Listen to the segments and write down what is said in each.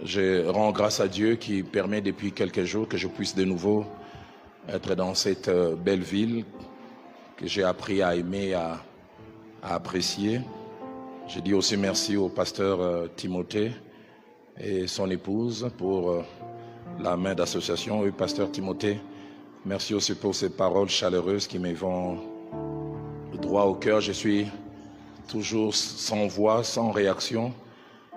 Je rends grâce à Dieu qui permet depuis quelques jours que je puisse de nouveau être dans cette belle ville que j'ai appris à aimer, à apprécier. Je dis aussi merci au pasteur Timothée et son épouse pour la main d'association. Oui, pasteur Timothée, merci aussi pour ces paroles chaleureuses qui me vont droit au cœur. Je suis toujours sans voix, sans réaction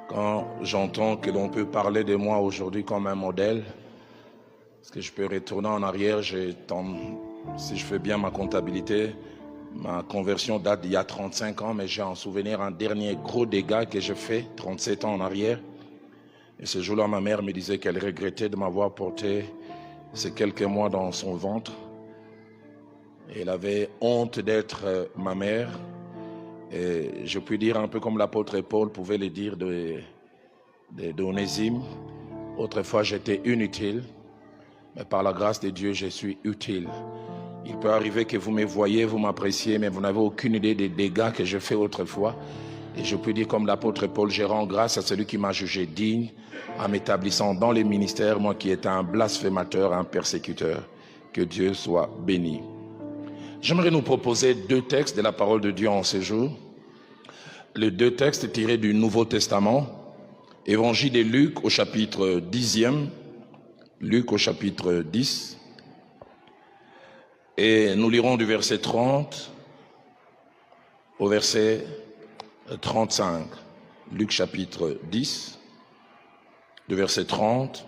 quand j'entends que l'on peut parler de moi aujourd'hui comme un modèle. Parce que je peux retourner en arrière, si je fais bien ma comptabilité, ma conversion date d'il y a 35 ans, mais j'ai en souvenir un dernier gros dégât que j'ai fait 37 ans en arrière. Et ce jour-là, ma mère me disait qu'elle regrettait de m'avoir porté ces quelques mois dans son ventre. Et elle avait honte d'être ma mère. Et je puis dire un peu comme l'apôtre Paul pouvait le dire d'Onésime. Autrefois, j'étais inutile, mais par la grâce de Dieu, je suis utile. Il peut arriver que vous me voyez, vous m'appréciez, mais vous n'avez aucune idée des dégâts que je fais autrefois. Et je peux dire comme l'apôtre Paul, je rends grâce à celui qui m'a jugé digne en m'établissant dans les ministères, moi qui étais un blasphémateur, un persécuteur. Que Dieu soit béni. J'aimerais nous proposer deux textes de la parole de Dieu en ce jour. Les deux textes tirés du Nouveau Testament. Évangile de Luc au chapitre 10e. Luc au chapitre 10. Et nous lirons du verset 30 au verset 35. Luc chapitre 10, du verset 30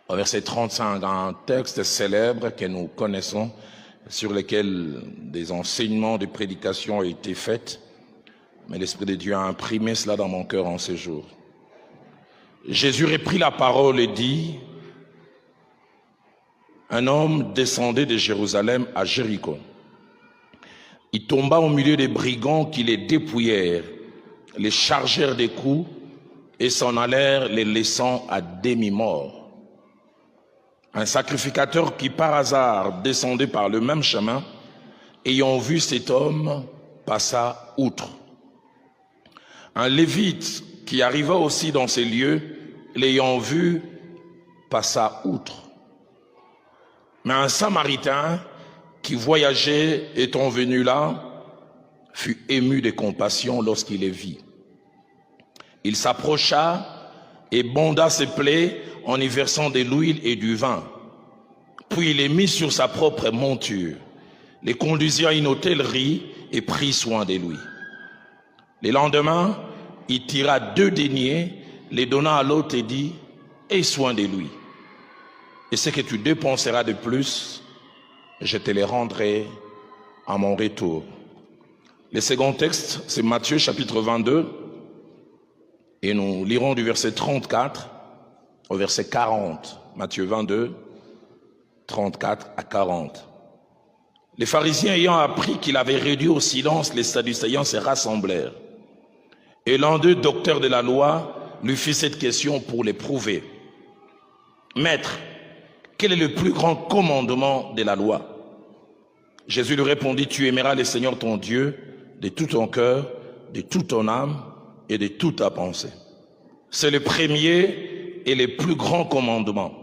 au verset 35. Un texte célèbre que nous connaissons, sur lequel des enseignements, des prédications ont été faites. Mais l'Esprit de Dieu a imprimé cela dans mon cœur en ces jours. Jésus reprit la parole et dit: un homme descendait de Jérusalem à Jéricho. Il tomba au milieu des brigands qui les dépouillèrent, les chargèrent des coups et s'en allèrent, les laissant à demi-morts. Un sacrificateur qui par hasard descendait par le même chemin, ayant vu cet homme, passa outre. Un lévite qui arriva aussi dans ces lieux, l'ayant vu, passa outre. Mais un samaritain qui voyageait, étant venu là, fut ému de compassion lorsqu'il les vit. Il s'approcha et bonda ses plaies en y versant de l'huile et du vin. Puis il les mit sur sa propre monture, les conduisit à une hôtellerie et prit soin de lui. Le lendemain, il tira 2 deniers, les donna à l'autre et dit: aie soin de lui. Et ce que tu dépenseras de plus, je te les rendrai à mon retour. Le second texte, c'est Matthieu chapitre 22. Et nous lirons du verset 34 au verset 40. Matthieu 22, 34 à 40. Les pharisiens ayant appris qu'il avait réduit au silence, les sadducéens se rassemblèrent. Et l'un d'eux, docteur de la loi, lui fit cette question pour l'éprouver. Maître, quel est le plus grand commandement de la loi? Jésus lui répondit: tu aimeras le Seigneur ton Dieu de tout ton cœur, de toute ton âme et de toute ta pensée. C'est le premier et le plus grand commandement.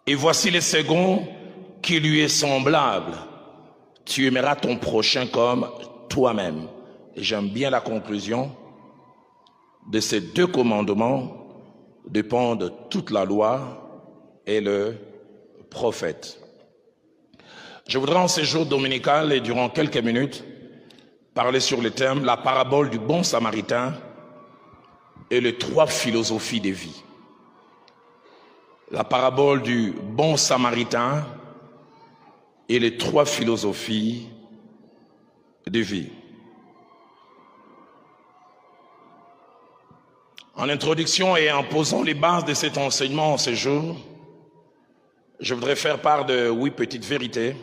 Et voici le second qui lui est semblable: tu aimeras ton prochain comme toi-même. Et j'aime bien la conclusion. De ces 2 commandements dépendent toute la loi et le prophète. Je voudrais en ce jour dominical et durant quelques minutes parler sur le thème la parabole du bon samaritain et les 3 philosophies de vie. La parabole du bon samaritain et les 3 philosophies de vie. En introduction et en posant les bases de cet enseignement en ce jour, je voudrais faire part de 8 petites vérités.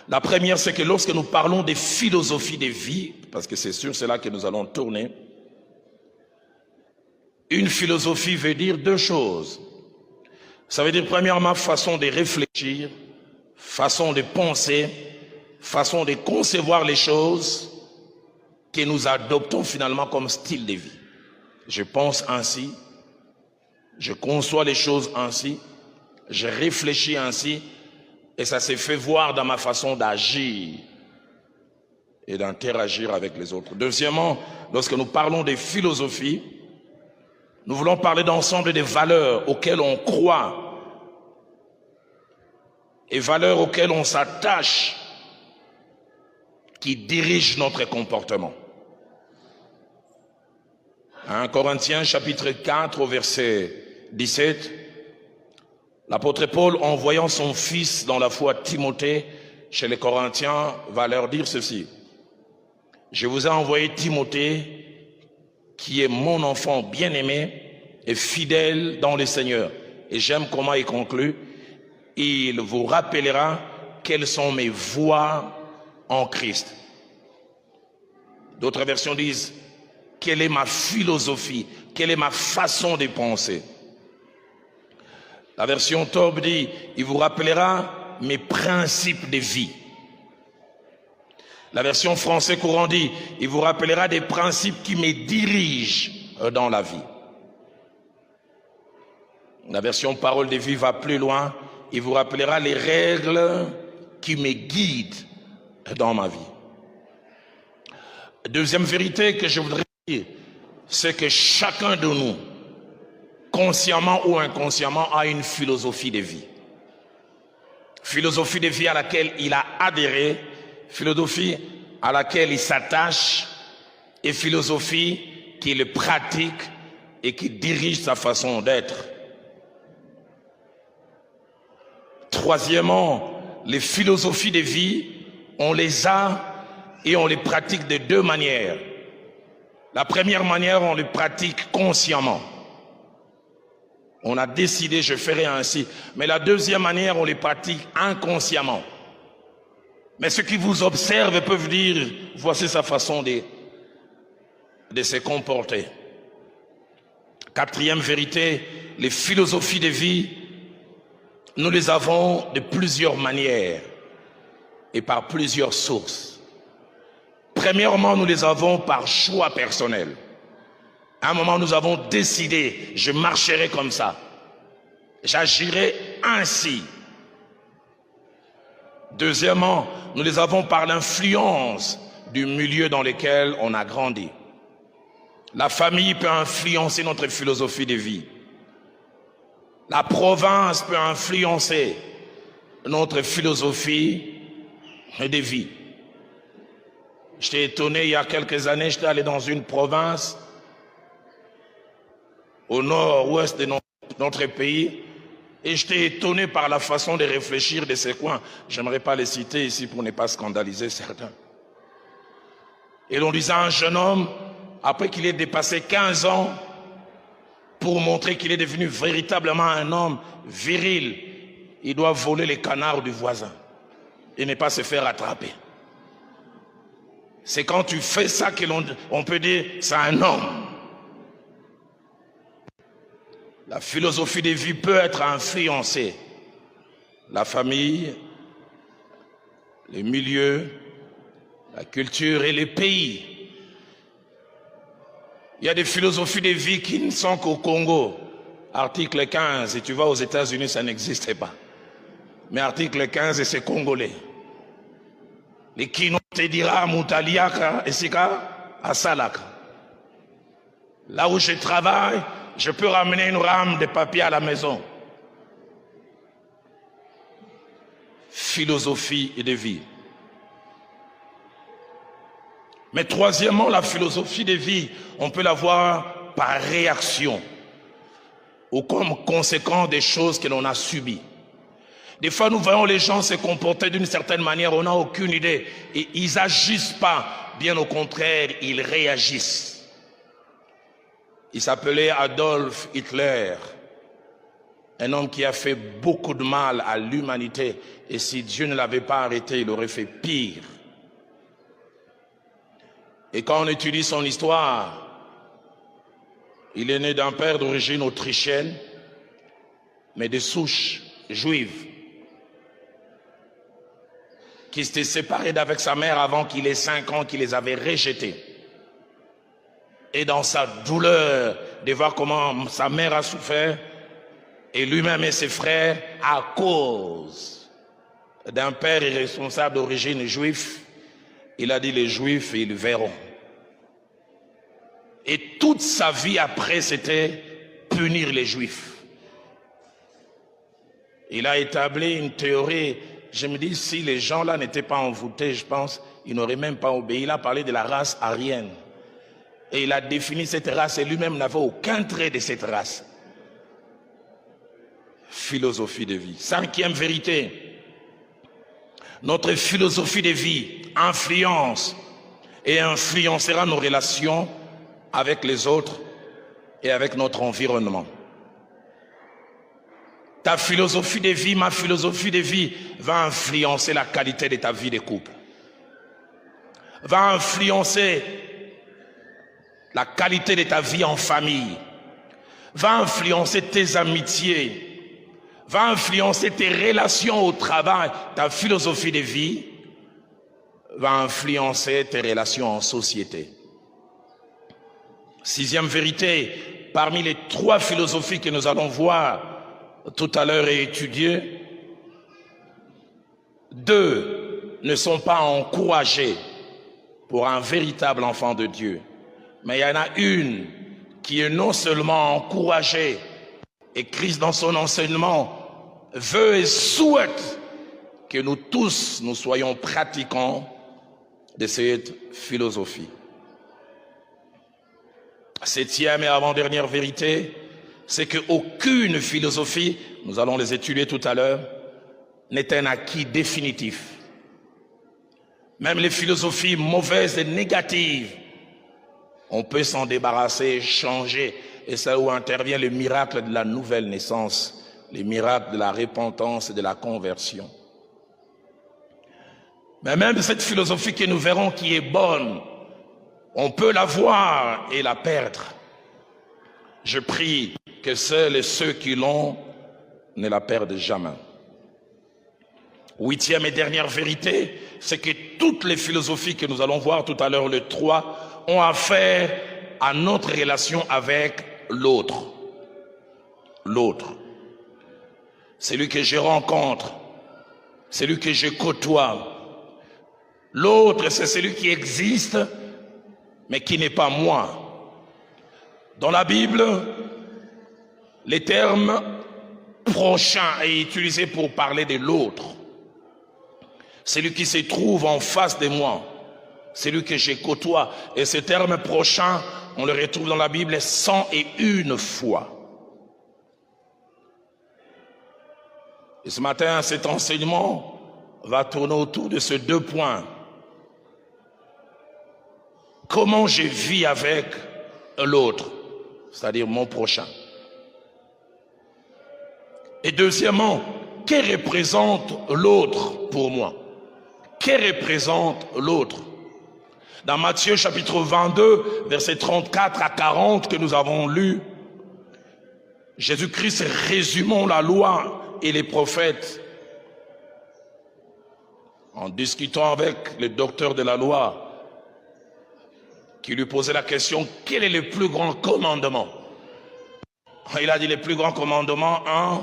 La première, c'est que lorsque nous parlons des philosophies de vie, parce que c'est sur cela que nous allons tourner, une philosophie veut dire 2 choses. Ça veut dire premièrement façon de réfléchir, façon de penser, façon de concevoir les choses que nous adoptons finalement comme style de vie. je pense ainsi, je conçois les choses ainsi, je réfléchis ainsi, et ça s'est fait voir dans ma façon d'agir et d'interagir avec les autres. Deuxièmement, lorsque nous parlons des philosophies, nous voulons parler d'ensemble des valeurs auxquelles on croit et valeurs auxquelles on s'attache qui dirigent notre comportement. 1 Corinthiens chapitre 4 au verset 17, l'apôtre Paul, en voyant son fils dans la foi Timothée chez les Corinthiens, va leur dire ceci. Je vous ai envoyé Timothée, qui est mon enfant bien-aimé et fidèle dans le Seigneur. Et j'aime comment il conclut. Il vous rappellera quelles sont mes voies en Christ. D'autres versions disent, quelle est ma philosophie, quelle est ma façon de penser. La version Tob dit, il vous rappellera mes principes de vie. La version français courant dit, il vous rappellera des principes qui me dirigent dans la vie. La version Parole de vie va plus loin, il vous rappellera les règles qui me guident dans ma vie. Deuxième vérité que je voudrais dire, c'est que chacun de nous, consciemment ou inconsciemment, a une philosophie de vie. Philosophie de vie à laquelle il a adhéré, philosophie à laquelle il s'attache et philosophie qu'il pratique et qui dirige sa façon d'être. Troisièmement, les philosophies de vie, on les a et on les pratique de deux manières. La première manière, on les pratique consciemment. On a décidé, je ferai ainsi. Mais la deuxième manière, on les pratique inconsciemment. Mais ceux qui vous observent peuvent dire, voici sa façon de se comporter. Quatrième vérité, les philosophies de vie, nous les avons de plusieurs manières et par plusieurs sources. Premièrement, nous les avons par choix personnel. À un moment, nous avons décidé, je marcherai comme ça, j'agirai ainsi. Deuxièmement, nous les avons par l'influence du milieu dans lequel on a grandi. La famille peut influencer notre philosophie de vie. La province peut influencer notre philosophie de vie. J'étais étonné, il y a quelques années, j'étais allé dans une province au nord-ouest de notre pays et j'étais étonné par la façon de réfléchir de ces coins. J'aimerais pas les citer ici pour ne pas scandaliser certains. Et l'on disait à un jeune homme, après qu'il ait dépassé 15 ans, pour montrer qu'il est devenu véritablement un homme viril, il doit voler les canards du voisin et ne pas se faire attraper. C'est quand tu fais ça que l'on peut dire c'est un homme. La philosophie de vie peut être influencée. La famille, les milieux, la culture et les pays. Il y a des philosophies de vie qui ne sont qu'au Congo. Article 15, et tu vas aux États-Unis, ça n'existait pas. Mais article 15, c'est congolais. Les Kino te dira Moutaliaka et Sika à Salaka. Là où je travaille, je peux ramener une rame de papier à la maison. Philosophie de vie. Mais troisièmement, la philosophie de vie, on peut la voir par réaction ou comme conséquence des choses que l'on a subies. Des fois, nous voyons les gens se comporter d'une certaine manière, on n'a aucune idée. Et ils n'agissent pas, bien au contraire, ils réagissent. Il s'appelait Adolf Hitler, un homme qui a fait beaucoup de mal à l'humanité. Et si Dieu ne l'avait pas arrêté, il aurait fait pire. Et quand on étudie son histoire, il est né d'un père d'origine autrichienne, mais de souche juive, qui s'était séparé d'avec sa mère avant qu'il ait 5 ans, qu'il les avait rejetés. Et dans sa douleur, de voir comment sa mère a souffert, et lui-même et ses frères, à cause d'un père irresponsable d'origine juif. Il a dit les Juifs, ils verront. Et toute sa vie après, c'était punir les Juifs. Il a établi une théorie. Je me dis, si les gens-là n'étaient pas envoûtés, je pense, ils n'auraient même pas obéi. Il a parlé de la race aryenne. Et il a défini cette race et lui-même n'avait aucun trait de cette race. Philosophie de vie. Cinquième vérité. Notre philosophie de vie influence et influencera nos relations avec les autres et avec notre environnement. Ta philosophie de vie, ma philosophie de vie va influencer la qualité de ta vie de couple. Va influencer la qualité de ta vie en famille. Va influencer tes amitiés. Va influencer tes relations au travail. Ta philosophie de vie va influencer tes relations en société. Sixième vérité, parmi les trois philosophies que nous allons voir tout à l'heure et étudier, deux ne sont pas encouragées pour un véritable enfant de Dieu. Mais il y en a une qui est non seulement encouragée, et Christ dans son enseignement veut et souhaite que nous tous, nous soyons pratiquants de cette philosophie. Septième et avant-dernière vérité, c'est qu'aucune philosophie, nous allons les étudier tout à l'heure, n'est un acquis définitif. Même les philosophies mauvaises et négatives, on peut s'en débarrasser, changer. Et c'est où intervient le miracle de la nouvelle naissance, le miracle de la repentance et de la conversion. Mais même cette philosophie que nous verrons qui est bonne, on peut la voir et la perdre. Je prie que seuls ceux qui l'ont ne la perdent jamais. Huitième et dernière vérité, c'est que toutes les philosophies que nous allons voir tout à l'heure, le 3, ont affaire à notre relation avec l'autre. L'autre. Celui que je rencontre, celui que je côtoie. L'autre, c'est celui qui existe, mais qui n'est pas moi. Dans la Bible, les termes prochain est utilisé pour parler de l'autre. Celui qui se trouve en face de moi, celui que je côtoie. Et ce terme prochain, on le retrouve dans la Bible 101 fois. Et ce matin, cet enseignement va tourner autour de ces deux points. Comment je vis avec l'autre, c'est-à-dire mon prochain. Et deuxièmement, que représente l'autre pour moi? Que représente l'autre? Dans Matthieu chapitre 22, versets 34 à 40 que nous avons lu, Jésus-Christ résumant la loi et les prophètes, en discutant avec le docteur de la loi, qui lui posait la question, quel est le plus grand commandement? Il a dit, le plus grand commandement, 1,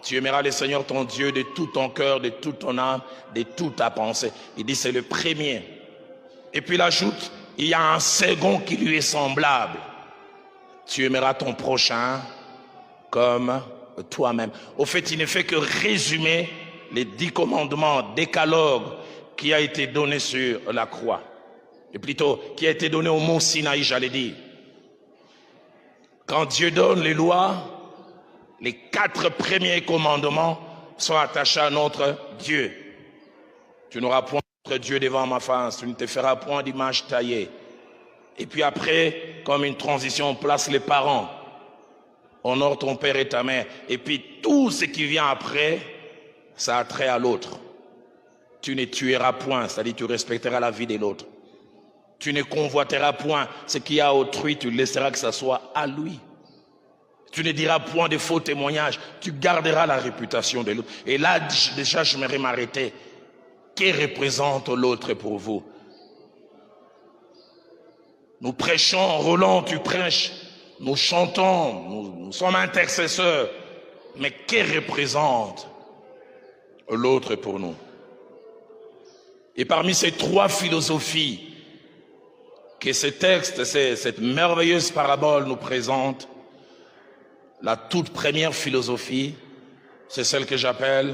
tu aimeras le Seigneur ton Dieu de tout ton cœur, de toute ton âme, de toute ta pensée. Il dit, c'est le premier. Et puis il ajoute, il y a un second qui lui est semblable. Tu aimeras ton prochain comme toi-même. Au fait, il ne fait que résumer les 10 commandements, décalogue qui a été donné sur la croix. Et plutôt, qui a été donné au mont Sinaï, j'allais dire. Quand Dieu donne les lois, les 4 premiers commandements sont attachés à notre Dieu. Tu n'auras point d'autre Dieu devant ma face, tu ne te feras point d'image taillée. Et puis après, comme une transition, on place les parents. Honore ton père et ta mère. Et puis tout ce qui vient après, ça a trait à l'autre. Tu ne tueras point, c'est-à-dire tu respecteras la vie de l'autre. Tu ne convoiteras point ce qu'il y a à autrui, tu laisseras que ça soit à lui. Tu ne diras point de faux témoignages, tu garderas la réputation de l'autre. Et là, déjà, je m'aimerais m'arrêter. Que représente l'autre pour vous? Nous prêchons, Roland, tu prêches nous chantons, nous sommes intercesseurs, mais que représente l'autre pour nous? Et parmi ces trois philosophies que ce texte, cette merveilleuse parabole nous présente, la toute première philosophie, c'est celle que j'appelle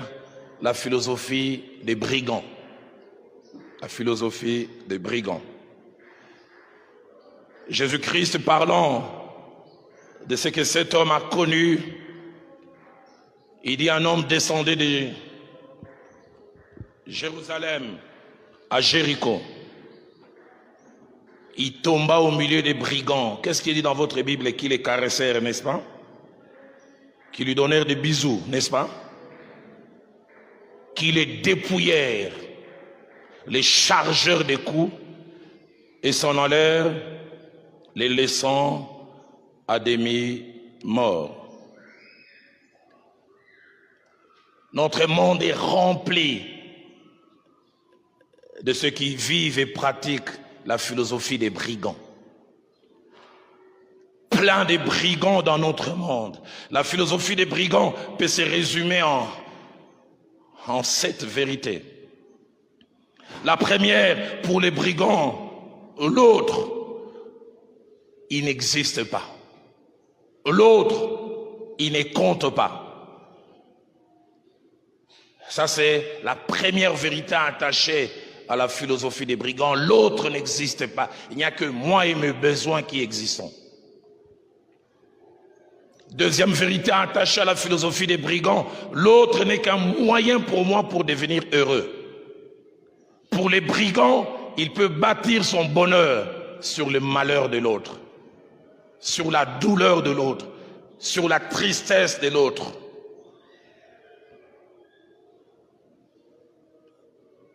la philosophie des brigands. La philosophie des brigands. Jésus-Christ parlant de ce que cet homme a connu, il dit un homme descendait de Jérusalem à Jéricho. Il tomba au milieu des brigands. Qu'est-ce qu'il dit dans votre Bible? Qui les caressèrent, n'est-ce pas? Qui lui donnèrent des bisous, n'est-ce pas? Qui les dépouillèrent, les chargeurs des coups, et s'en allèrent, les laissant à demi morts. Notre monde est rempli de ceux qui vivent et pratiquent la philosophie des brigands. Plein de brigands dans notre monde. La philosophie des brigands peut se résumer en 7 vérités. La première, pour les brigands, l'autre, il n'existe pas. L'autre, il ne compte pas. Ça, c'est la première vérité attachée à la philosophie des brigands. L'autre n'existe pas. Il n'y a que moi et mes besoins qui existent. Deuxième vérité attachée à la philosophie des brigands, l'autre n'est qu'un moyen pour moi pour devenir heureux. Pour les brigands, il peut bâtir son bonheur sur le malheur de l'autre, sur la douleur de l'autre, sur la tristesse de l'autre.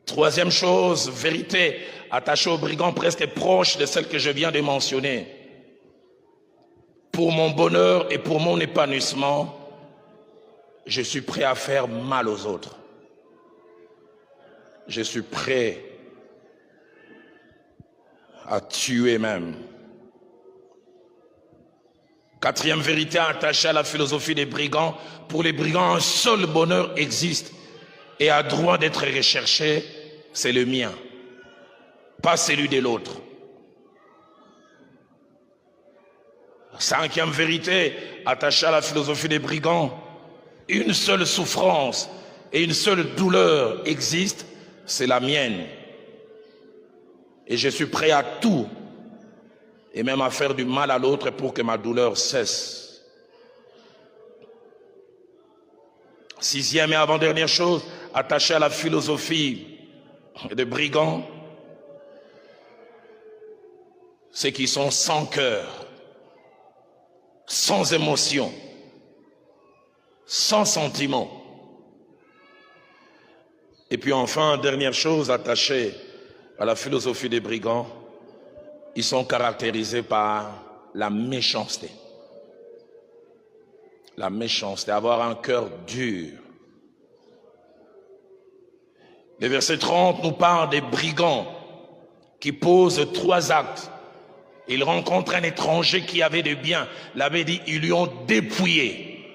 Troisième chose, vérité attachée aux brigands, presque proche de celle que je viens de mentionner. Pour mon bonheur et pour mon épanouissement, je suis prêt à faire mal aux autres. Je suis prêt à tuer même. Quatrième vérité attachée à la philosophie des brigands, pour les brigands, un seul bonheur existe et a droit d'être recherché, c'est le mien, pas celui de l'autre. Cinquième vérité attachée à la philosophie des brigands, une seule souffrance et une seule douleur existe, c'est la mienne. Et je suis prêt à tout, et même à faire du mal à l'autre pour que ma douleur cesse. Sixième et avant-dernière chose, attachée à la philosophie des brigands, ceux qui sont sans cœur, sans émotion, sans sentiment. Et puis enfin, dernière chose attachée à la philosophie des brigands, ils sont caractérisés par la méchanceté. La méchanceté, avoir un cœur dur. Le verset 30 nous parle des brigands qui posent 3 actes. Ils rencontrent un étranger qui avait des biens. L'abbé dit, ils lui ont dépouillé.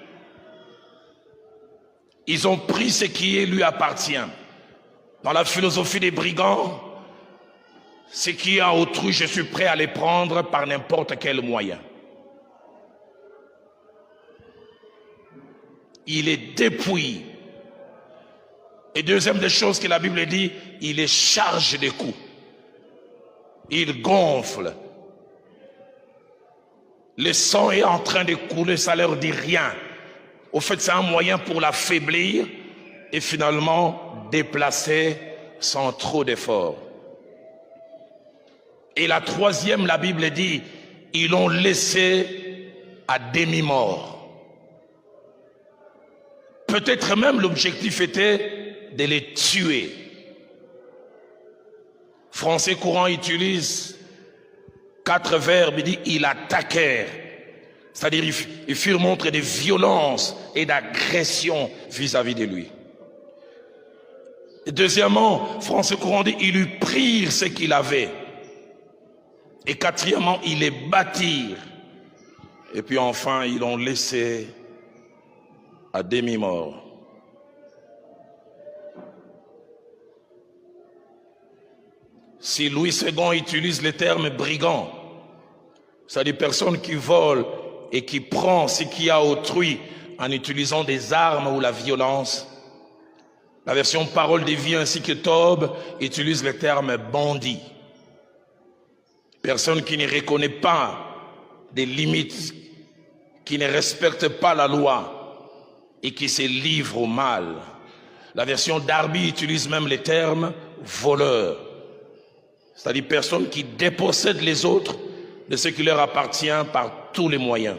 Ils ont pris ce qui lui appartient. Dans la philosophie des brigands, ce qui est à autrui, je suis prêt à les prendre par n'importe quel moyen. Il les dépouille. Et deuxième des choses que la Bible dit, il les charge des coups. Il gonfle. Le sang est en train de couler, ça leur dit rien. Au fait, c'est un moyen pour l'affaiblir et finalement déplacer sans trop d'efforts. Et la troisième, la Bible dit, ils l'ont laissé à demi-mort. Peut-être même l'objectif était de les tuer. Français courant utilise 4 verbes, il dit « ils attaquèrent ». C'est-à-dire ils firent montre de violence et d'agression vis-à-vis de lui. Et deuxièmement, Français courant dit « ils lui prirent ce qu'il avait ». Et quatrièmement, ils les battirent. Et puis enfin, ils l'ont laissé à demi-mort. Si Louis II utilise le terme brigand, c'est-à-dire personne qui vole et qui prend ce qu'il y a autrui en utilisant des armes ou la violence, la version Parole de vie ainsi que Tob utilise le terme bandit. Personne qui ne reconnaît pas des limites, qui ne respecte pas la loi et qui se livre au mal. La version Darby utilise même le terme voleur, c'est-à-dire personne qui dépossède les autres de ce qui leur appartient par tous les moyens.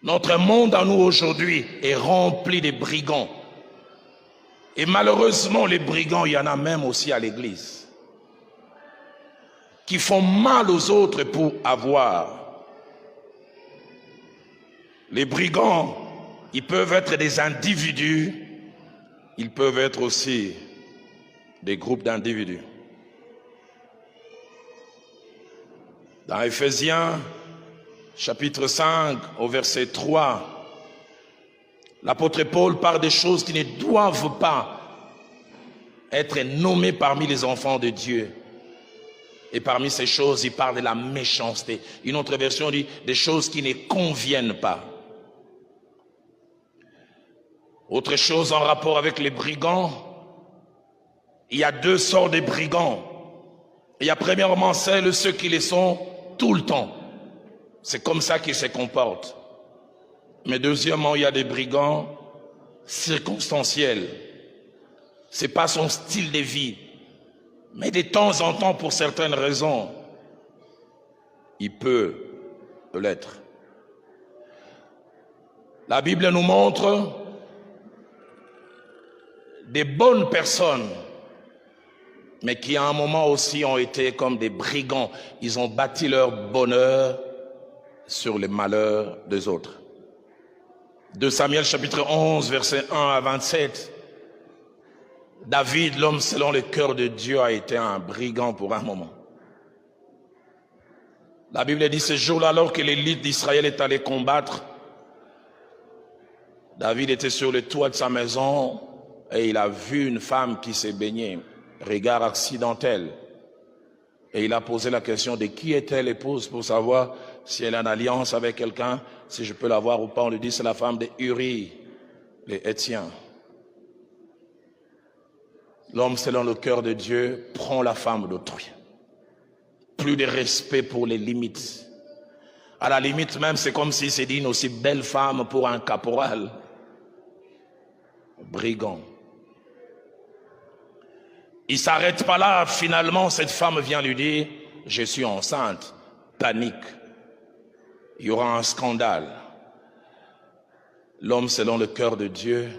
Notre monde à nous aujourd'hui est rempli de brigands. Et malheureusement, les brigands, il y en a même aussi à l'église, qui font mal aux autres pour avoir. Les brigands, ils peuvent être des individus, ils peuvent être aussi des groupes d'individus. Dans Éphésiens, chapitre 5, au verset 3, l'apôtre Paul parle des choses qui ne doivent pas être nommées parmi les enfants de Dieu. Et parmi ces choses, il parle de la méchanceté. Une autre version dit des choses qui ne conviennent pas. Autre chose en rapport avec les brigands, il y a deux sortes de brigands. Il y a premièrement ceux qui les sont tout le temps. C'est comme ça qu'ils se comportent. Mais deuxièmement, il y a des brigands circonstanciels. C'est pas son style de vie. Mais de temps en temps, pour certaines raisons, il peut l'être. La Bible nous montre des bonnes personnes, mais qui à un moment aussi ont été comme des brigands. Ils ont bâti leur bonheur sur les malheurs des autres. 2 Samuel chapitre 11, versets 1 à 27. David, l'homme selon le cœur de Dieu, a été un brigand pour un moment. La Bible dit ce jour-là, alors que l'élite d'Israël est allée combattre, David était sur le toit de sa maison et il a vu une femme qui s'est baignée, regard accidentel. Et il a posé la question de qui était l'épouse pour savoir si elle est en alliance avec quelqu'un, si je peux la voir ou pas. On lui dit c'est la femme de Uri, les Hétiens. L'homme selon le cœur de Dieu prend la femme d'autrui. Plus de respect pour les limites. À la limite même, c'est comme si c'est dit une aussi belle femme pour un caporal. Brigand. Il ne s'arrête pas là. Finalement, cette femme vient lui dire, je suis enceinte. Panique. Il y aura un scandale. L'homme selon le cœur de Dieu,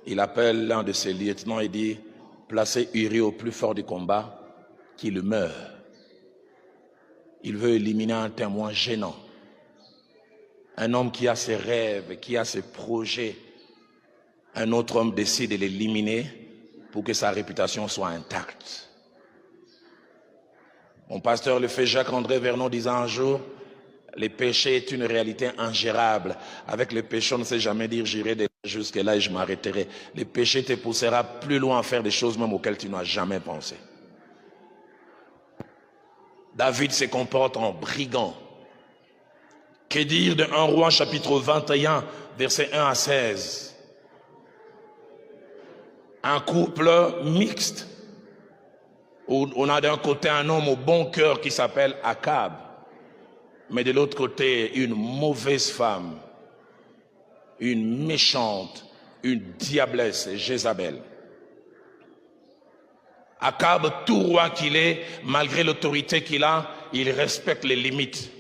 il appelle l'un de ses lieutenants et dit, placez Uri au plus fort du combat, qu'il meure. Il veut éliminer un témoin gênant. Un homme qui a ses rêves, qui a ses projets. Un autre homme décide de l'éliminer pour que sa réputation soit intacte. Mon pasteur le fait Jacques-André Vernon disait un jour, le péché est une réalité ingérable. Avec le péché, on ne sait jamais dire j'irai jusque là et je m'arrêterai. Le péché te poussera plus loin à faire des choses même auxquelles tu n'as jamais pensé. David se comporte en brigand. Que dire de 1 Roi chapitre 21, versets 1 à 16. Un couple mixte, où on a d'un côté un homme au bon cœur qui s'appelle Akab, mais de l'autre côté une mauvaise femme, une méchante, une diablesse, Jézabel. Akab, tout roi qu'il est, malgré l'autorité qu'il a, il respecte les limites.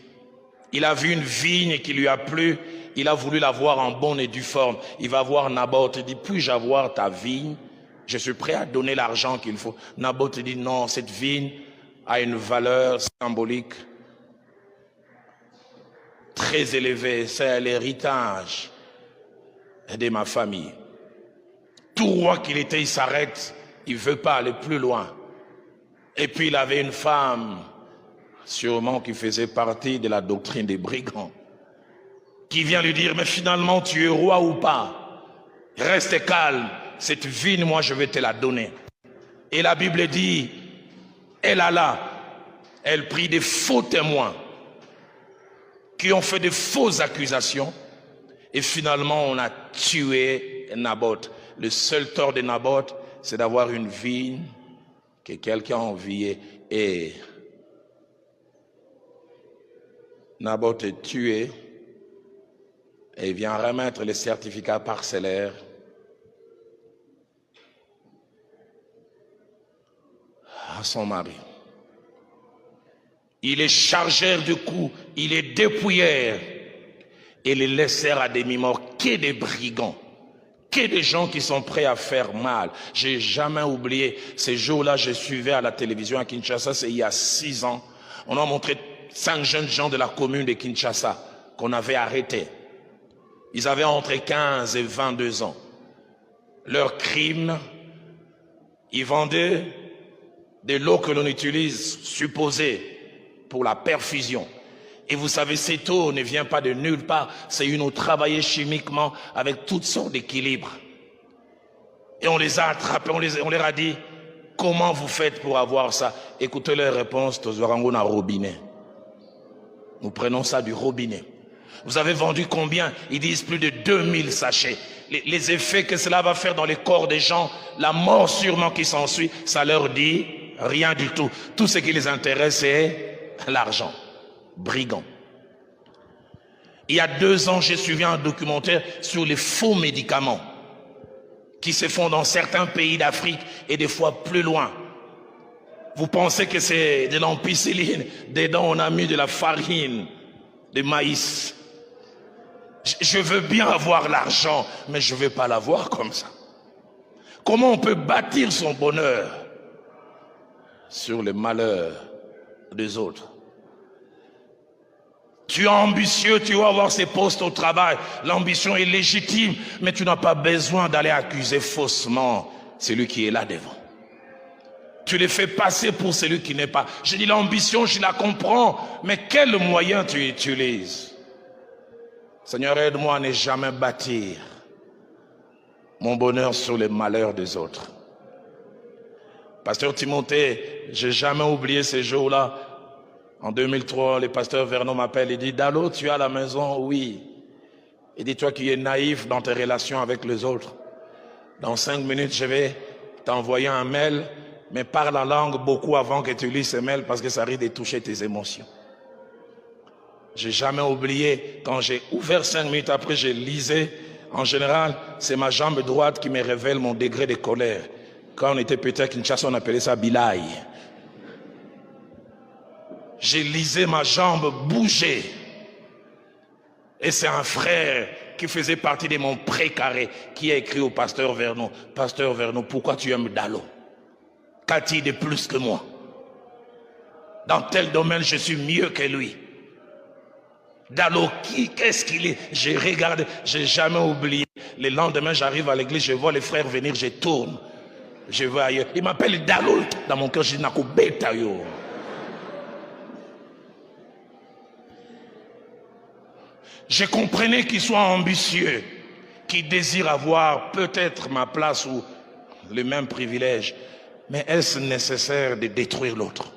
Il a vu une vigne qui lui a plu, il a voulu la voir en bonne et due forme. Il va voir Naboth et dit, puis-je avoir ta vigne? Je suis prêt à donner l'argent qu'il faut. Naboth dit, non, cette vigne a une valeur symbolique très élevée. C'est l'héritage de ma famille. Tout roi qu'il était, il s'arrête. Il ne veut pas aller plus loin. Et puis il avait une femme sûrement qui faisait partie de la doctrine des brigands, qui vient lui dire, mais finalement tu es roi ou pas? Reste calme, cette vigne, moi je vais te la donner. Et la Bible dit, elle alla, elle prit des faux témoins qui ont fait de fausses accusations et finalement on a tué Naboth. Le seul tort de Naboth, c'est d'avoir une vigne que quelqu'un a enviée et Naboth est tué et il vient remettre les certificats parcellaires à son mari. Il est chargeur de coups, il est dépouilleur et les laissèrent à demi-mort. Que des brigands, que des gens qui sont prêts à faire mal. J'ai jamais oublié ces jours-là, je suivais à la télévision à Kinshasa, c'est il y a 6 ans. On a montré 5 jeunes gens de la commune de Kinshasa qu'on avait arrêtés. Ils avaient entre 15 et 22 ans. Leur crime, ils vendaient de l'eau que l'on utilise, supposée pour la perfusion. Et vous savez, cette eau ne vient pas de nulle part. C'est une eau travaillée chimiquement avec toutes sortes d'équilibres. Et on les a attrapés, on leur a dit, comment vous faites pour avoir ça? Écoutez leur réponse, Tozorango na robinet. Nous prenons ça du robinet. Vous avez vendu combien? Ils disent plus de 2000 sachets. Les effets que cela va faire dans les corps des gens, la mort sûrement qui s'ensuit, ça leur dit rien du tout. Tout ce qui les intéresse, c'est l'argent. Brigands. Il y a 2 ans, j'ai suivi un documentaire sur les faux médicaments qui se font dans certains pays d'Afrique et des fois plus loin. Vous pensez que c'est de l'ampicilline, dedans on a mis de la farine de maïs. Je veux bien avoir l'argent, mais je ne veux pas l'avoir comme ça. Comment on peut bâtir son bonheur sur le malheur des autres? Tu es ambitieux, tu vas avoir ces postes au travail. L'ambition est légitime, mais tu n'as pas besoin d'aller accuser faussement celui qui est là devant. Tu les fais passer pour celui qui n'est pas. Je dis l'ambition, je la comprends, mais quel moyen tu utilises? Seigneur, aide-moi à ne jamais bâtir mon bonheur sur les malheurs des autres. Pasteur Timothée, j'ai jamais oublié ces jours-là. En 2003, le pasteur Vernon m'appelle et dit, Dalo, tu es à la maison? Oui. Il dit, toi qui es naïf dans tes relations avec les autres, dans 5 minutes, je vais t'envoyer un mail, mais parle la langue beaucoup avant que tu lises ce mail parce que ça risque de toucher tes émotions. J'ai jamais oublié, quand j'ai ouvert 5 minutes après, j'ai lisé. En général, c'est ma jambe droite qui me révèle mon degré de colère. Quand on était petit à Kinshasa, on appelait ça bilaï. J'ai lisé ma jambe bouger. Et c'est un frère qui faisait partie de mon précaré qui a écrit au pasteur Vernon, Pasteur Vernon, pourquoi tu aimes Dalo? Qu'a-t-il de plus que moi? Dans tel domaine, je suis mieux que lui. Dalo, qu'est-ce qu'il est? J'ai regardé, j'ai jamais oublié. Le lendemain, j'arrive à l'église, je vois les frères venir, je tourne. Je vais ailleurs. Il m'appelle Dalo. Dans mon cœur, je dis, Nako beta yo. Je comprenais qu'il soit ambitieux, qu'il désire avoir peut-être ma place ou le même privilège. Mais est-ce nécessaire de détruire l'autre?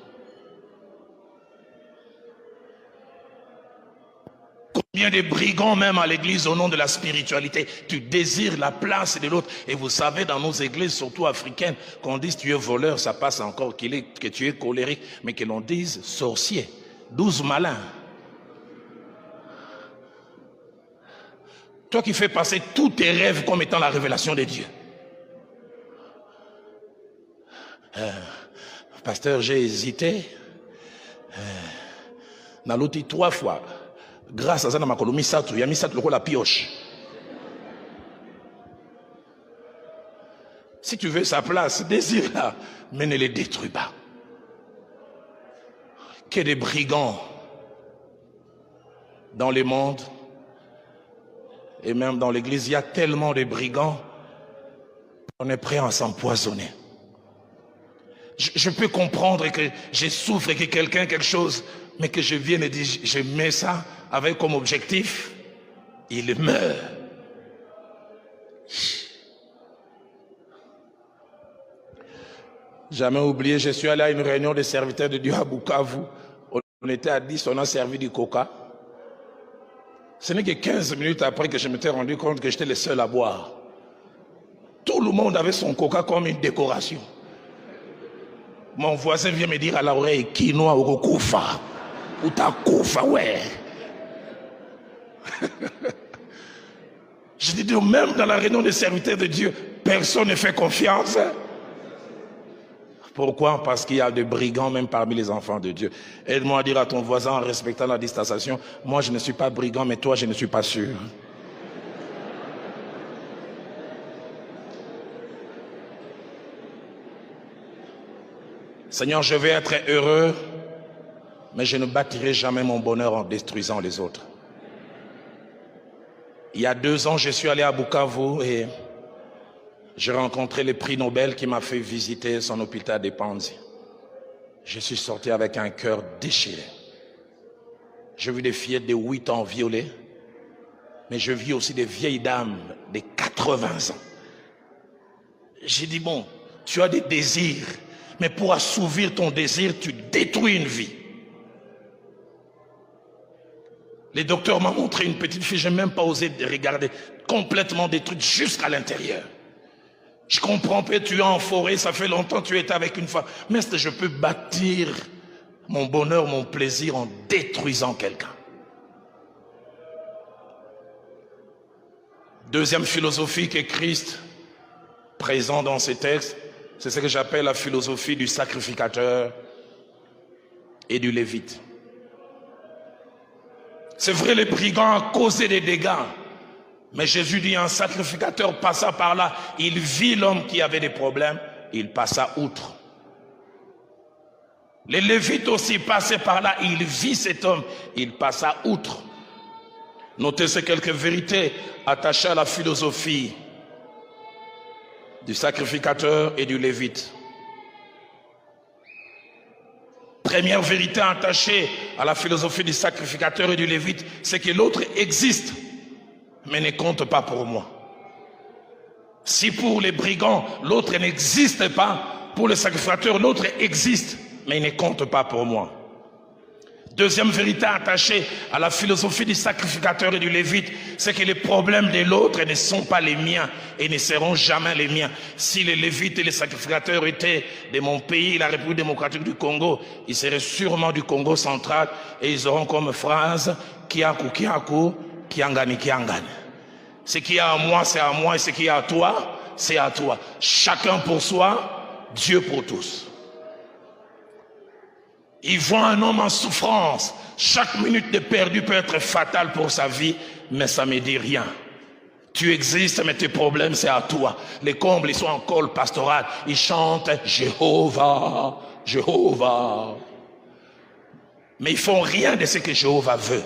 Combien de brigands même à l'église au nom de la spiritualité? Tu désires la place de l'autre. Et vous savez, dans nos églises, surtout africaines, qu'on dise tu es voleur, ça passe encore, que tu es colérique, mais que l'on dise sorcier, 12 malins. Toi qui fais passer tous tes rêves comme étant la révélation de Dieu. Pasteur, j'ai hésité. Naloti 3 fois. Grâce à ça, il y a mis ça la pioche. Si tu veux sa place, désire-la, mais ne les détruis pas. Que des brigands dans le monde et même dans l'église, il y a tellement de brigands qu'on est prêt à s'empoisonner. Je peux comprendre que je souffre et que quelqu'un quelque chose, mais que je vienne et dire, je mets ça avec comme objectif, il meurt. Jamais oublié, je suis allé à une réunion des serviteurs de Dieu à Bukavu. On était à 10, on a servi du coca. Ce n'est que 15 minutes après que je m'étais rendu compte que j'étais le seul à boire. Tout le monde avait son coca comme une décoration. Mon voisin vient me dire à l'oreille, quinoa ou koufa. Ou ta koufa, ouais. Je dis, même dans la réunion des serviteurs de Dieu, personne ne fait confiance. Pourquoi? Parce qu'il y a des brigands même parmi les enfants de Dieu. Aide-moi à dire à ton voisin en respectant la distanciation, moi je ne suis pas brigand, mais toi je ne suis pas sûr. Seigneur, je vais être heureux, mais je ne bâtirai jamais mon bonheur en détruisant les autres. Il y a 2 ans, je suis allé à Bukavu et j'ai rencontré le prix Nobel qui m'a fait visiter son hôpital de Panzi. Je suis sorti avec un cœur déchiré. J'ai vu des fillettes de 8 ans violées, mais je vis aussi des vieilles dames de 80 ans. J'ai dit, bon, tu as des désirs, mais pour assouvir ton désir, tu détruis une vie. Les docteurs m'ont montré une petite fille, je n'ai même pas osé regarder, complètement détruite jusqu'à l'intérieur. Je comprends que tu es en forêt, ça fait longtemps que tu es avec une femme. Mais est-ce que je peux bâtir mon bonheur, mon plaisir en détruisant quelqu'un? Deuxième philosophie que Christ présente dans ces textes, c'est ce que j'appelle la philosophie du sacrificateur et du lévite. C'est vrai, les brigands ont causé des dégâts. Mais Jésus dit, un sacrificateur passa par là, il vit l'homme qui avait des problèmes, il passa outre. Les Lévites aussi passaient par là, il vit cet homme, il passa outre. Notez ces quelques vérités attachées à la philosophie du sacrificateur et du lévite. Première vérité attachée à la philosophie du sacrificateur et du lévite, c'est que l'autre existe, mais ne compte pas pour moi. Si pour les brigands, l'autre n'existe pas, pour le sacrificateur, l'autre existe, mais il ne compte pas pour moi. Deuxième vérité attachée à la philosophie du sacrificateur et du lévite, c'est que les problèmes de l'autre ne sont pas les miens et ne seront jamais les miens. Si les lévites et les sacrificateurs étaient de mon pays, la République démocratique du Congo, ils seraient sûrement du Congo central et ils auront comme phrase « Kiaku, Kiaku, Kiangani, Kiangani ». Ce qui est à moi, c'est à moi, et ce qui est à toi, c'est à toi. Chacun pour soi, Dieu pour tous. Il voit un homme en souffrance. Chaque minute de perdu peut être fatale pour sa vie, mais ça ne me dit rien. Tu existes, mais tes problèmes, c'est à toi. Les combles, ils sont en col pastoral. Ils chantent Jéhovah, Jéhovah. Mais ils font rien de ce que Jéhovah veut.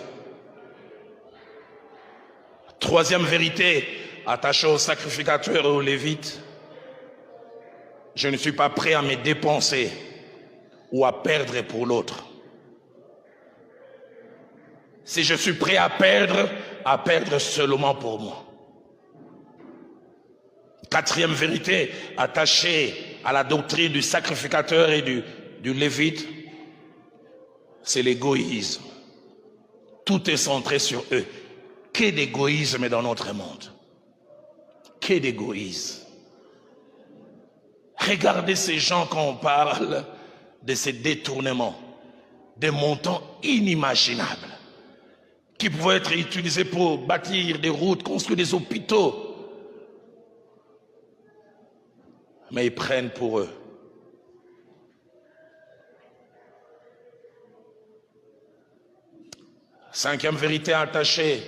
Troisième vérité, attachée au sacrificateur et au lévite, je ne suis pas prêt à me dépenser ou à perdre pour l'autre. Si je suis prêt à perdre seulement pour moi. Quatrième vérité, attachée à la doctrine du sacrificateur et du lévite, c'est l'égoïsme. Tout est centré sur eux. Qu'est d'égoïsme dans notre monde? Qu'est d'égoïsme? Regardez ces gens quand on parle de ces détournements, des montants inimaginables qui pouvaient être utilisés pour bâtir des routes, construire des hôpitaux. Mais ils prennent pour eux. Cinquième vérité attachée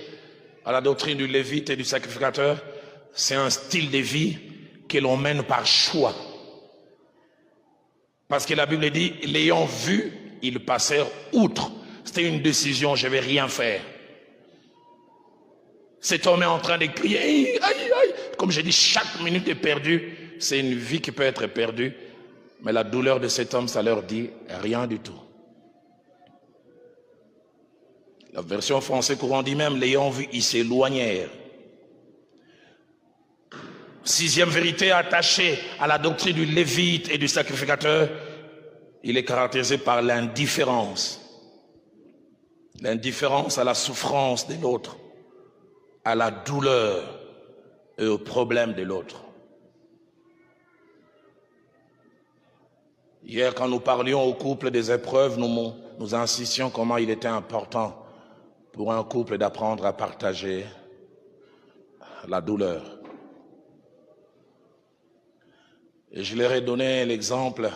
à la doctrine du lévite et du sacrificateur, c'est un style de vie que l'on mène par choix. Parce que la Bible dit, l'ayant vu, ils passèrent outre. C'était une décision, je ne vais rien faire. Cet homme est en train de crier, aïe, aïe, aïe. Comme j'ai dit, chaque minute est perdue. C'est une vie qui peut être perdue. Mais la douleur de cet homme, ça leur dit rien du tout. La version française courante dit même, l'ayant vu, ils s'éloignèrent. Sixième vérité attachée à la doctrine du lévite et du sacrificateur, il est caractérisé par l'indifférence. L'indifférence à la souffrance de l'autre, à la douleur et aux problèmes de l'autre. Hier, quand nous parlions au couple des épreuves, nous insistions comment il était important pour un couple d'apprendre à partager la douleur. Et je leur ai donné l'exemple,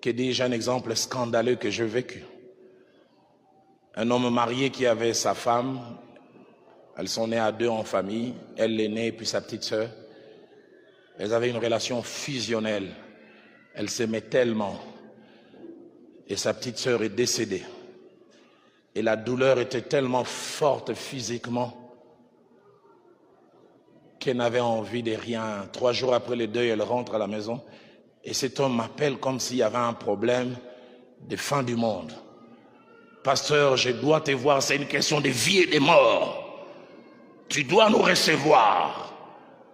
que dis-je, un exemple scandaleux que j'ai vécu. Un homme marié qui avait sa femme, elles sont nées à deux en famille, elle l'aînée et puis sa petite sœur. Elles avaient une relation fusionnelle, elles s'aimaient tellement. Et sa petite sœur est décédée. Et la douleur était tellement forte physiquement qu'elle n'avait envie de rien. 3 jours après le deuil, elle rentre à la maison et cet homme m'appelle comme s'il y avait un problème de fin du monde. Pasteur, je dois te voir, c'est une question de vie et de mort. Tu dois nous recevoir.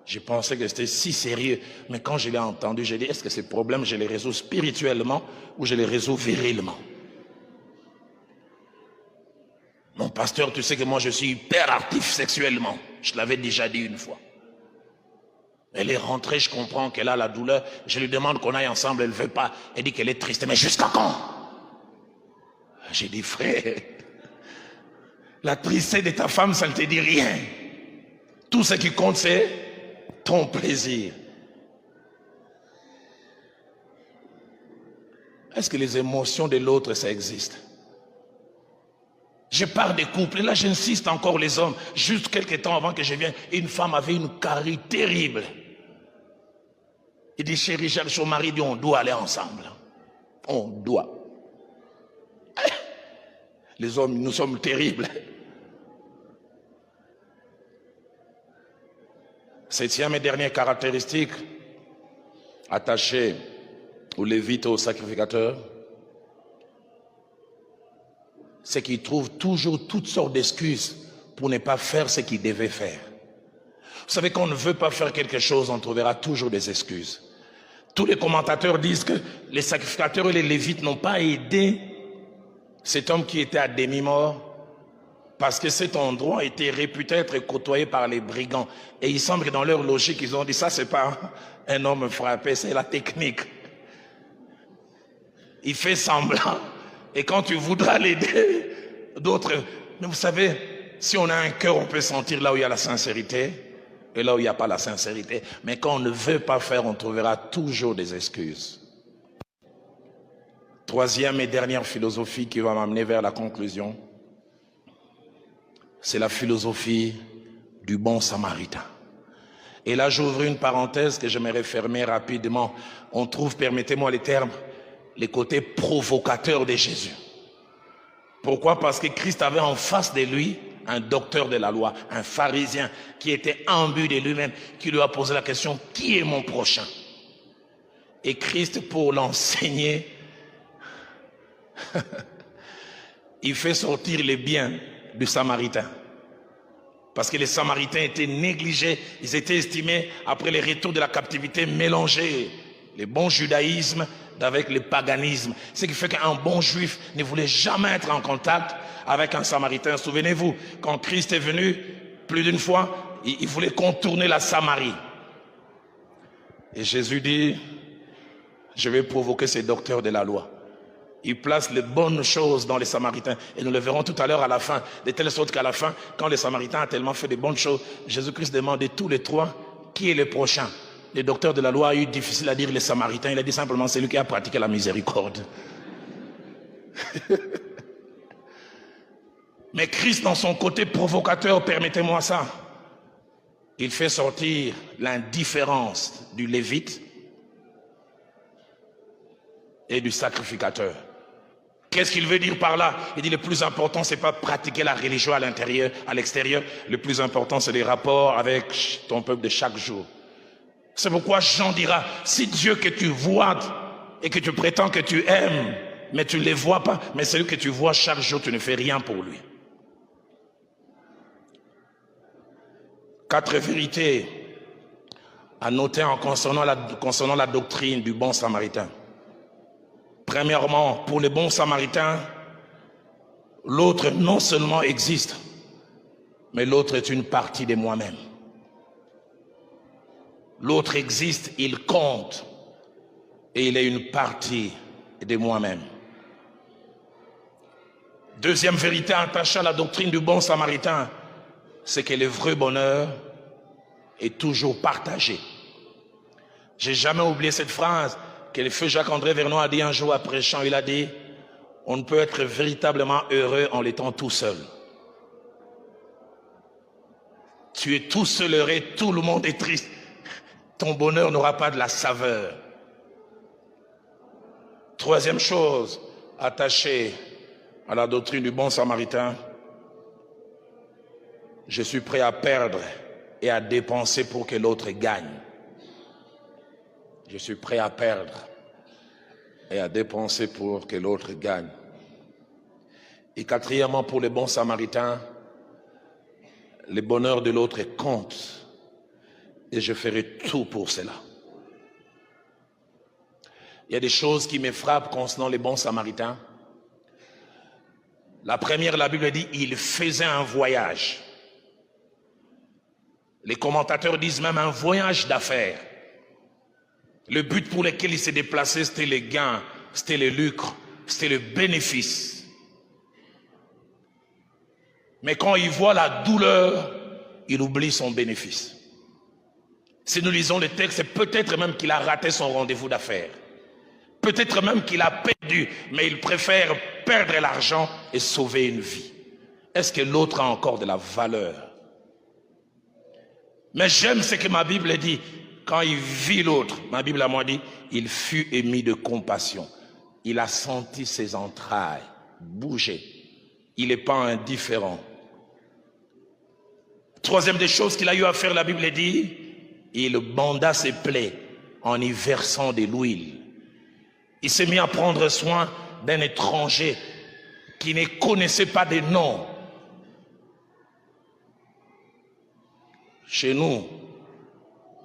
Je pensais que c'était si sérieux, mais quand je l'ai entendu, j'ai dit, est-ce que ces problèmes, je les résous spirituellement ou je les résous virilement? Mon pasteur, tu sais que moi je suis hyper actif sexuellement. Je l'avais déjà dit une fois. Elle est rentrée, je comprends qu'elle a la douleur. Je lui demande qu'on aille ensemble, elle ne veut pas. Elle dit qu'elle est triste. Mais jusqu'à quand? J'ai dit, frère, la tristesse de ta femme, ça ne te dit rien. Tout ce qui compte, c'est ton plaisir. Est-ce que les émotions de l'autre, ça existe? Je parle des couples, et là j'insiste encore les hommes. Juste quelques temps avant que je vienne, une femme avait une carie terrible. Il dit, chérie, son mari dit, on doit aller ensemble. On doit. Les hommes, nous sommes terribles. Septième et dernière caractéristique attachée aux lévites et aux sacrificateurs, c'est qu'ils trouvent toujours toutes sortes d'excuses pour ne pas faire ce qu'ils devaient faire. Vous savez, quand on ne veut pas faire quelque chose, on trouvera toujours des excuses. Tous les commentateurs disent que les sacrificateurs et les lévites n'ont pas aidé cet homme qui était à demi-mort parce que cet endroit était réputé être côtoyé par les brigands. Et il semble que dans leur logique, ils ont dit, ça c'est pas un homme frappé, c'est la technique. Il fait semblant. Et quand tu voudras l'aider, d'autres... Mais vous savez, si on a un cœur, on peut sentir là où il y a la sincérité et là où il n'y a pas la sincérité. Mais quand on ne veut pas faire, on trouvera toujours des excuses. Troisième et dernière philosophie qui va m'amener vers la conclusion, c'est la philosophie du bon samaritain. Et là, j'ouvre une parenthèse que j'aimerais fermer rapidement. On trouve, permettez-moi les termes, les côtés provocateurs de Jésus. Pourquoi? Parce que Christ avait en face de lui un docteur de la loi, un pharisien qui était imbu de lui-même, qui lui a posé la question, qui est mon prochain? Et Christ, pour l'enseigner, il fait sortir les biens du Samaritain. Parce que les Samaritains étaient négligés, ils étaient estimés, après les retours de la captivité, mélangés. Le bon judaïsme avec le paganisme. Ce qui fait qu'un bon juif ne voulait jamais être en contact avec un Samaritain. Souvenez-vous, quand Christ est venu, plus d'une fois, il voulait contourner la Samarie. Et Jésus dit, je vais provoquer ces docteurs de la loi. Il place les bonnes choses dans les Samaritains. Et nous le verrons tout à l'heure à la fin. De telle sorte qu'à la fin, quand les Samaritains ont tellement fait de bonnes choses, Jésus-Christ demande de tous les trois, qui est le prochain? Le docteur de la loi a eu difficile à dire les Samaritains. Il a dit simplement, c'est lui qui a pratiqué la miséricorde. Mais Christ, dans son côté provocateur, permettez-moi ça, il fait sortir l'indifférence du lévite et du sacrificateur. Qu'est-ce qu'il veut dire par là? Il dit le plus important, c'est pas pratiquer la religion à l'intérieur, à l'extérieur. Le plus important, c'est les rapports avec ton peuple de chaque jour. C'est pourquoi Jean dira, si Dieu que tu vois et que tu prétends que tu aimes, mais tu ne les vois pas, mais celui que tu vois chaque jour, tu ne fais rien pour lui. 4 vérités à noter concernant la doctrine du bon samaritain. Premièrement, pour le bon samaritain, l'autre non seulement existe, mais l'autre est une partie de moi-même. L'autre existe, il compte, et il est une partie de moi-même. Deuxième vérité attachée à la doctrine du bon samaritain, c'est que le vrai bonheur est toujours partagé. J'ai jamais oublié cette phrase que le feu Jacques-André Vernon a dit un jour après chant. Il a dit, on ne peut être véritablement heureux en l'étant tout seul. Tu es tout seul heureux, tout le monde est triste. Ton bonheur n'aura pas de la saveur. Troisième chose attachée à la doctrine du bon samaritain, je suis prêt à perdre et à dépenser pour que l'autre gagne. Je suis prêt à perdre et à dépenser pour que l'autre gagne. Et quatrièmement, pour les bons samaritains, le bonheur de l'autre compte et je ferai tout pour cela. Il y a des choses qui me frappent concernant les bons samaritains. La première, la Bible dit, il faisait un voyage. Les commentateurs disent même un voyage d'affaires. Le but pour lequel il s'est déplacé, c'était les gains, c'était le lucre, c'était le bénéfice. Mais quand il voit la douleur, il oublie son bénéfice. Si nous lisons le texte, c'est peut-être même qu'il a raté son rendez-vous d'affaires. Peut-être même qu'il a perdu, mais il préfère perdre l'argent et sauver une vie. Est-ce que l'autre a encore de la valeur? Mais j'aime ce que ma Bible dit. Quand il vit l'autre, ma Bible à moi dit, il fut émis de compassion. Il a senti ses entrailles bouger. Il n'est pas indifférent. Troisième des choses qu'il a eu à faire, la Bible dit, il banda ses plaies en y versant de l'huile. Il s'est mis à prendre soin d'un étranger qui ne connaissait pas de nom. Chez nous,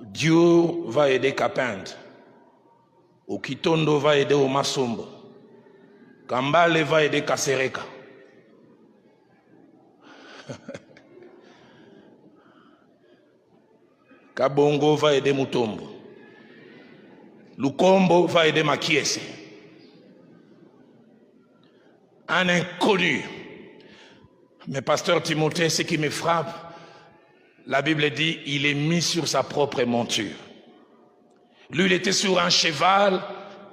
Dieu va aider Kapend. Okitondo va aider Omasombo. Kambale va aider Kasereka. Kabongo va aider Mutombo. Lukombo va aider Makiese. Un inconnu. Mais pasteur Timothée, ce qui me frappe, la Bible dit, il est mis sur sa propre monture. Lui, il était sur un cheval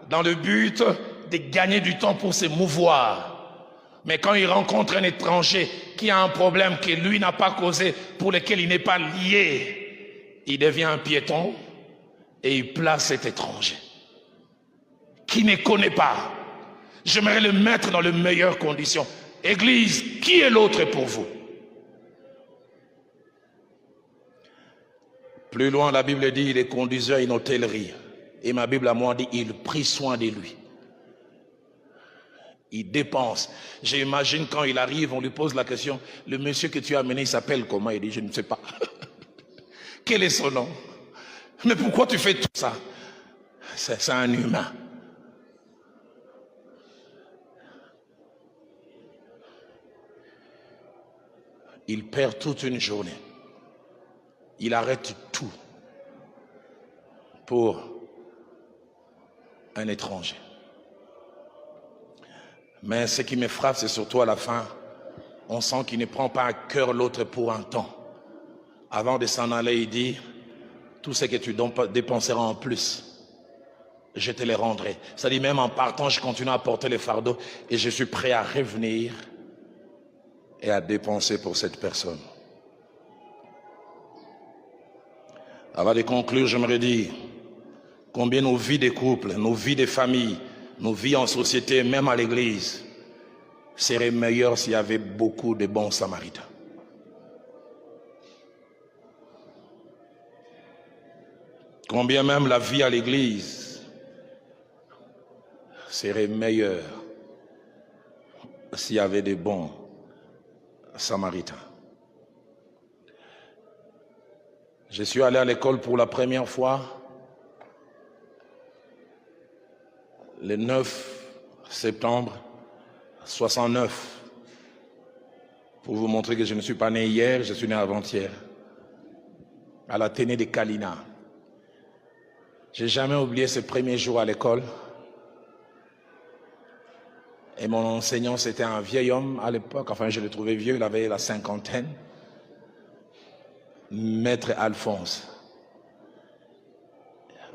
dans le but de gagner du temps pour se mouvoir. Mais quand il rencontre un étranger qui a un problème que lui n'a pas causé, pour lequel il n'est pas lié, il devient un piéton et il place cet étranger qui ne connaît pas. J'aimerais le mettre dans les meilleures conditions. Église, qui est l'autre pour vous? Plus loin, la Bible dit, il est conduisait à une hôtellerie. Et ma Bible à moi dit, il prit soin de lui. Il dépense. J'imagine quand il arrive, on lui pose la question, le monsieur que tu as amené, il s'appelle comment? Il dit, je ne sais pas. Quel est son nom? Mais pourquoi tu fais tout ça? C'est un humain. Il perd toute une journée. Il arrête tout pour un étranger. Mais ce qui me frappe, c'est surtout à la fin, on sent qu'il ne prend pas à cœur l'autre pour un temps. Avant de s'en aller, il dit, tout ce que tu dépenseras en plus, je te les rendrai. C'est-à-dire même en partant, je continue à porter les fardeaux et je suis prêt à revenir et à dépenser pour cette personne. Avant de conclure, j'aimerais dire combien nos vies de couple, nos vies de famille, nos vies en société, même à l'église, seraient meilleures s'il y avait beaucoup de bons samaritains. Combien même la vie à l'église serait meilleure s'il y avait des bons samaritains. Je suis allé à l'école pour la première fois le 9 septembre 69. Pour vous montrer que je ne suis pas né hier, je suis né avant-hier. À l'Athénée de Kalina. J'ai jamais oublié ce premier jour à l'école. Et mon enseignant, c'était un vieil homme à l'époque. Enfin, je le trouvais vieux, il avait la cinquantaine. Maître Alphonse.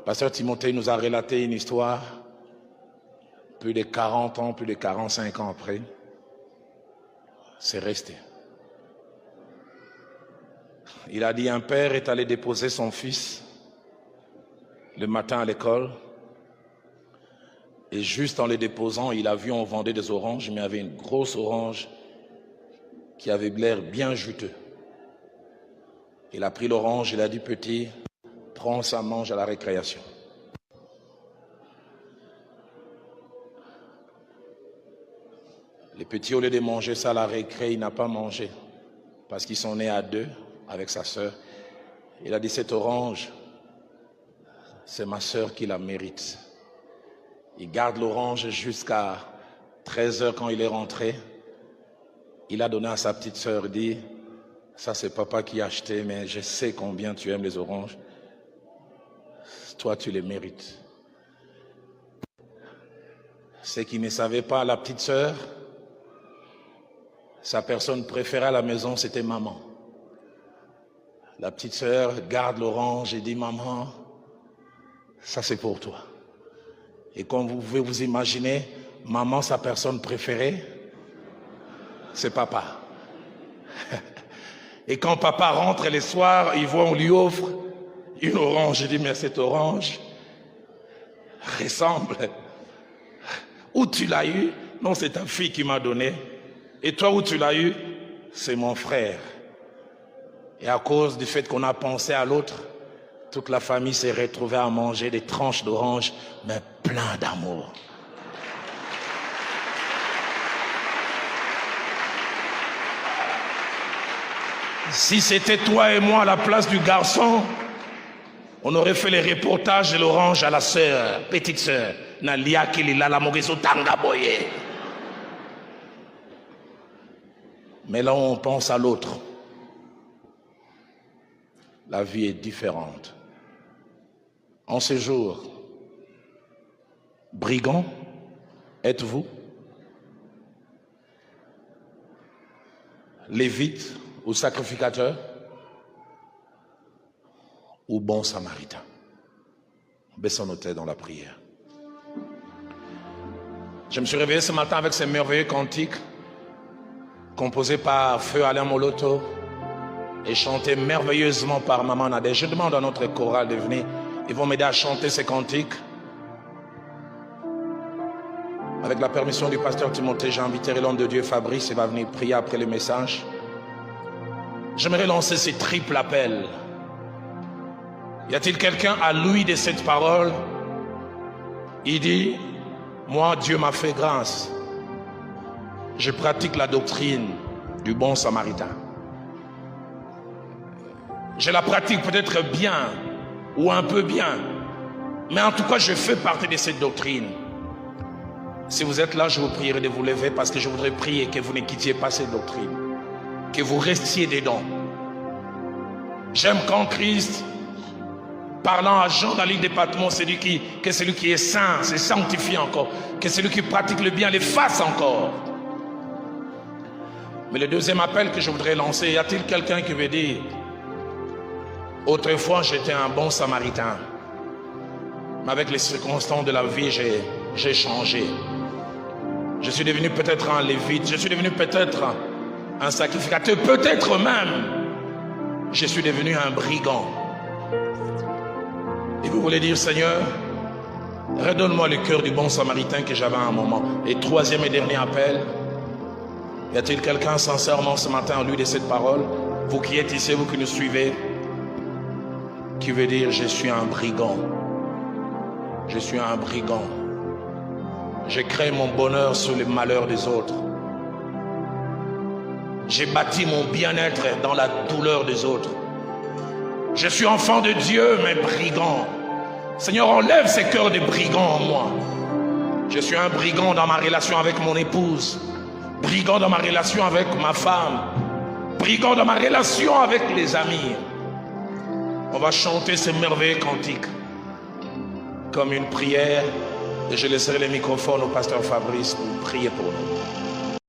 Pasteur Timothée nous a relaté une histoire plus de 40 ans, plus de 45 ans après. C'est resté. Il a dit, un père est allé déposer son fils le matin à l'école. Et juste en les déposant, il a vu on vendait des oranges, mais il y avait une grosse orange qui avait l'air bien juteux. Il a pris l'orange, il a dit, petit, prends ça, mange à la récréation. Les petits, au lieu de manger ça à la récré, il n'a pas mangé. Parce qu'ils sont nés à deux avec sa sœur. Il a dit, cette orange, c'est ma sœur qui la mérite. Il garde l'orange jusqu'à 13h quand il est rentré. Il a donné à sa petite sœur, dit, ça c'est papa qui a acheté, mais je sais combien tu aimes les oranges. Toi, tu les mérites. Ce qu'il ne savait pas, la petite sœur, sa personne préférée à la maison, c'était maman. La petite sœur garde l'orange et dit, maman, ça c'est pour toi. Et comme vous pouvez vous imaginer, maman, sa personne préférée, c'est papa. Et quand papa rentre les soirs, il voit, on lui offre une orange. Il dit, mais cette orange ressemble. Où tu l'as eu? Non, c'est ta fille qui m'a donné. Et toi, où tu l'as eu? C'est mon frère. Et à cause du fait qu'on a pensé à l'autre, toute la famille s'est retrouvée à manger des tranches d'orange, mais plein d'amour. Si c'était toi et moi à la place du garçon, on aurait fait les reportages de l'orange à la sœur, petite sœur. Mais là, on pense à l'autre. La vie est différente. En ce jour, brigand êtes-vous? Lévite ou sacrificateur? Ou bon samaritain? Baissons nos têtes dans la prière. Je me suis réveillé ce matin avec ces merveilleux cantiques composés par Feu Alain Moloto et chantés merveilleusement par Maman Nadège. Je demande à notre chorale de venir. Ils vont m'aider à chanter ces cantiques. Avec la permission du pasteur Timothée, j'ai invité l'homme de Dieu Fabrice. Il va venir prier après le message. J'aimerais lancer ce triple appel. Y a-t-il quelqu'un à l'ouïe de cette parole? Il dit, moi Dieu m'a fait grâce. Je pratique la doctrine du bon samaritain. Je la pratique peut-être bien ou un peu bien, mais en tout cas je fais partie de cette doctrine. Si vous êtes là, je vous prierai de vous lever parce que je voudrais prier que vous ne quittiez pas cette doctrine, que vous restiez dedans. J'aime quand Christ, parlant à Jean dans l'île de Patmos, que celui qui est saint, c'est sanctifié encore, que celui qui pratique le bien le fasse encore. Mais le deuxième appel que je voudrais lancer, y a-t-il quelqu'un qui veut dire, autrefois j'étais un bon samaritain, mais avec les circonstances de la vie, j'ai changé. Je suis devenu peut-être un lévite, je suis devenu peut-être un sacrificateur, peut-être même je suis devenu un brigand. Et vous voulez dire, Seigneur, redonne-moi le cœur du bon samaritain que j'avais à un moment. Et troisième et dernier appel, y a-t-il quelqu'un sincèrement ce matin en lui de cette parole, vous qui êtes ici, vous qui nous suivez, qui veut dire je suis un brigand. Je suis un brigand. J'ai créé mon bonheur sur les malheurs des autres. J'ai bâti mon bien-être dans la douleur des autres. Je suis enfant de Dieu, mais brigand. Seigneur, enlève ces cœurs de brigands en moi. Je suis un brigand dans ma relation avec mon épouse, brigand dans ma relation avec ma femme, brigand dans ma relation avec les amis. On va chanter ces merveilleux cantiques comme une prière et je laisserai le microphone au pasteur Fabrice pour prier pour nous.